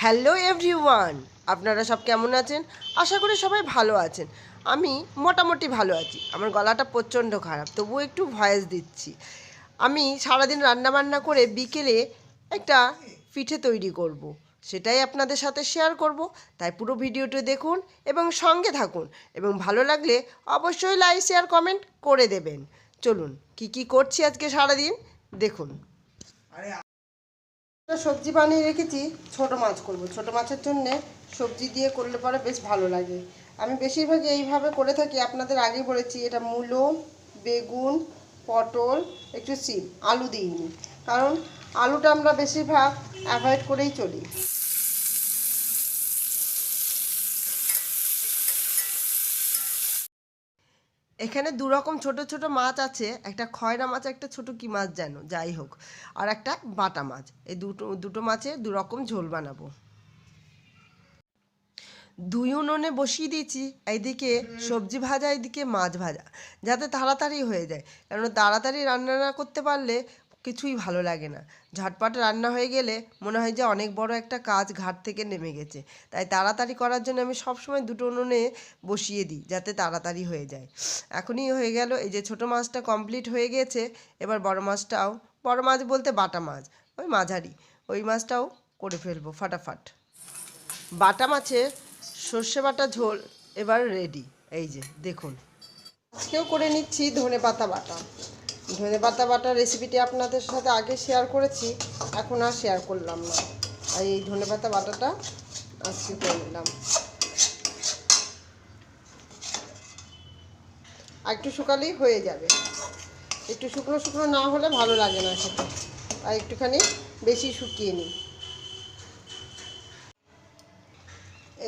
Hello everyone, আপনারা সব কেমন আছেন? আশা করি সবাই ভালো আছেন। আমি মোটামুটি ভালো আছি। আমার গলাটা প্রচণ্ড খারাপ, তবুও একটু ভয়েস দিচ্ছি। আমি সারাদিন রান্নাবান্না করে বিকেলে একটা পিঠে তৈরি করব। সেটাই আপনাদের সাথে শেয়ার করব। তাই পুরো ভিডিওটি দেখুন এবং সঙ্গে থাকুন, এবং ভালো লাগলে অবশ্যই লাইক শেয়ার কমেন্ট করে দেবেন। চলুন কি কি করছি আজকে সারাদিন দেখুন। সবজি বানিয়ে রেখেছি, ছোট মাছ করব। ছোট মাছের জন্য সবজি দিয়ে করলে পরে বেশ ভালো লাগে। আমি বেশিরভাগই এইভাবে করে থাকি, আপনাদের আগে বলেছি। এটা মূলো, বেগুন, পটল, একটু সিম, আলু দিইনি, কারণ আলুটা আমরা বেশিরভাগ অ্যাভয়েড করেই চলি। এখানে দু রকম ছোট ছোট মাছ আছে, একটা খয়রা মাছ, একটা ছোট কি মাছ যেন, যাই হোক, আর একটা বাটা মাছ। এই দুটো দুটো মাছে দু রকম ঝোল বানাবো। দুই উনুনে বসিয়ে দিয়েছি, এইদিকে সবজি ভাজা, এইদিকে মাছ ভাজা, যাতে তাড়াতাড়ি হয়ে যায়। কারণ তাড়াতাড়ি রান্না না করতে পারলে কিছুই ভালো লাগে না। ঝটপট রান্না হয়ে গেলে মনে হয় যে অনেক বড় একটা কাজ ঘাট থেকে নেমে গেছে। তাই তাড়াতাড়ি করার জন্য আমি সবসময় দুটো উনুনে বসিয়ে দিই, যাতে তাড়াতাড়ি হয়ে যায়। এখনই হয়ে গেল। এই যে ছোটো মাছটা কমপ্লিট হয়ে গেছে, এবার বড় মাছটাও, বড় মাছ বলতে বাটা মাছ, ওই মাঝারি, ওই মাছটাও করে ফেলবো ফাটাফাট। বাটা মাছের সর্ষে বাটা ঝোল এবার রেডি। এই যে দেখুন, আজকেও করে নিচ্ছি ধনেপাতা বাটা। ধনেপাতা বাটার রেসিপিটি আপনাদের সাথে আগে শেয়ার করেছি, এখন আর শেয়ার করলাম না। আর এই ধনেপাতা বাটাটা আজকে করে নিলাম। আর একটু শুকালেই হয়ে যাবে। একটু শুকনো শুকনো না হলে ভালো লাগে না খেতে, আর একটুখানি বেশি শুকিয়ে নিই।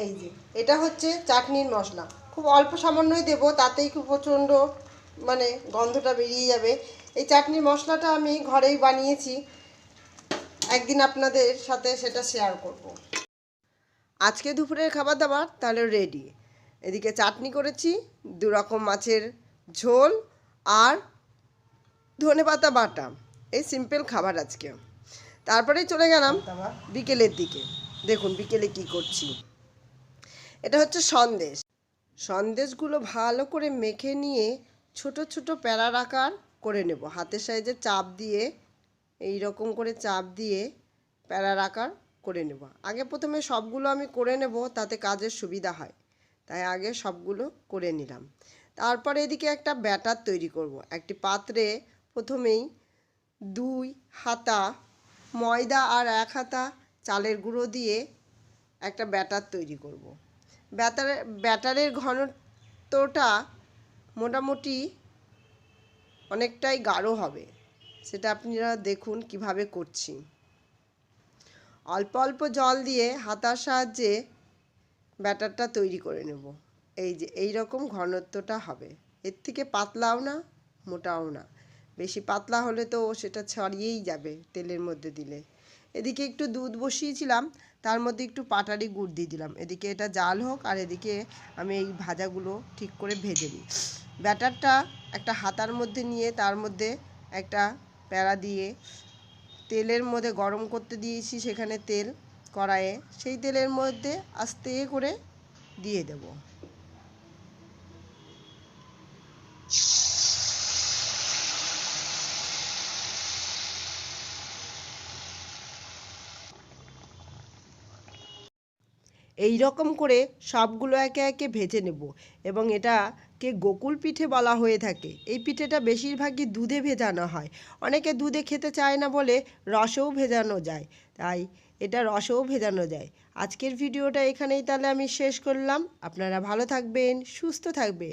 এই যে এটা হচ্ছে চাটনির মশলা, খুব অল্প সামান্যই দেবো, তাতেই খুব প্রচণ্ড মানে গন্ধটা বেরিয়ে যাবে। এই চাটনির মশলাটা আমি ঘরেই বানিয়েছি, একদিন আপনাদের সাথে সেটা শেয়ার করব। আজকে দুপুরের খাবার দাবার তাহলে রেডি। এদিকে চাটনি করেছি, দু রকম মাছের ঝোল, আর ধনেপাতা বাটা। এই সিম্পল খাবার আজকে। তারপরেই চলে গেলাম বিকেলের দিকে। দেখুন বিকেলে কি করছি। এটা হচ্ছে সন্দেশ। সন্দেশগুলো ভালো করে মেখে নিয়ে ছোট ছোট প্যারার আকার করে নেব। হাতের সাহায্যে চাপ দিয়ে, এই রকম করে চাপ দিয়ে প্যারার আকার করে নেব। আগে প্রথমে সবগুলো আমি করে নেব, তাতে কাজের সুবিধা হয়। তাই আগে সবগুলো করে নিলাম। তারপরে এদিকে একটা ব্যাটার তৈরি করব। একটি পাত্রে প্রথমেই 2 হাতা ময়দা আর 1 হাতা চালের গুঁড়ো দিয়ে একটা ব্যাটার তৈরি করব। ব্যাটারের ঘনত্বটা মোটামুটি অনেকটাই গাঢ় হবে, সেটা আপনারা দেখুন কিভাবে করছি। অল্প অল্প জল দিয়ে হাতার সাহায্যে ব্যাটারটা তৈরি করে নেব। এই যে এই রকম ঘনত্বটা হবে, এর থেকে পাতলাও না মোটাও না। বেশি পাতলা হলে তো সেটা ছড়িয়েই যাবে তেলের মধ্যে দিলে। এদিকে একটু দুধ বসিয়েছিলাম, তার মধ্যে একটু পাটালি গুড় দিয়ে দিলাম। এদিকে এটা জাল হোক, আর এদিকে আমি এই ভাজাগুলো ঠিক করে ভেজে নিই। ব্যাটারটা একটা হাতার মধ্যে নিয়ে তার মধ্যে একটা প্যারা দিয়ে তেলের মধ্যে গরম করতে দিয়েছি, সেখানে তেল কড়াইয়ে, সেই তেলের মধ্যে আস্তে করে দিয়ে দেব। এই রকম করে সবগুলো একে একে ভেজে নেব, এবং এটাকে গোকুল পিঠে বলা হয়ে থাকে। এই পিঠেটা বেশিরভাগই দুধে ভেজানো হয়। অনেকে দুধে খেতে চায় না বলে রসেও ভেজানো যায়, তাই এটা রসেও ভেজানো যায়। আজকের ভিডিওটা এখানেই তাহলে আমি শেষ করলাম। আপনারা ভালো থাকবেন, সুস্থ থাকবেন।